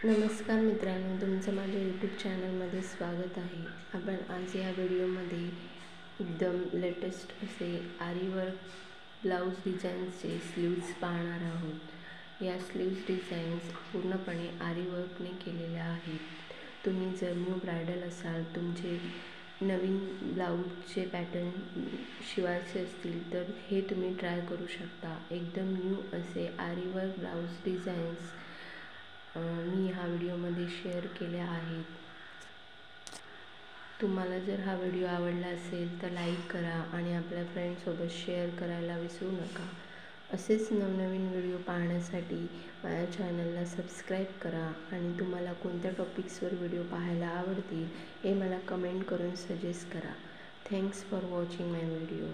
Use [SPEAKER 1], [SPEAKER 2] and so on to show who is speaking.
[SPEAKER 1] नमस्कार मित्रांनो, तुमचं माझ्या यूट्यूब चॅनलमध्ये स्वागत आहे. आपण आज या व्हिडिओमध्ये एकदम लेटेस्ट असे आरी वर्क ब्लाऊज डिझाईन्सचे स्लीव्ज पाहणार आहोत. या स्लीव्ज डिझाईन्स पूर्णपणे आरी वर्कने केलेल्या आहेत. तुम्ही जर न्यू ब्रायडल असाल, तुमचे नवीन ब्लाऊजचे पॅटर्न शिवायचे असतील तर हे तुम्ही ट्राय करू शकता. एकदम न्यू असे आरी वर्क ब्लाऊज डिझाईन्स मी ह्या व्हिडिओमध्ये शेअर केल्या आहेत. तुम्हाला जर हा व्हिडिओ आवडला असेल तर लाईक करा आणि आपल्या फ्रेंड्ससोबत शेअर करायला विसरू नका. असेच नवनवीन व्हिडिओ पाहण्यासाठी माझ्या चॅनलला सबस्क्राईब करा आणि तुम्हाला कोणत्या टॉपिक्सवर व्हिडिओ पाहायला आवडतील हे मला कमेंट करून सजेस्ट करा. Thanks for watching my video.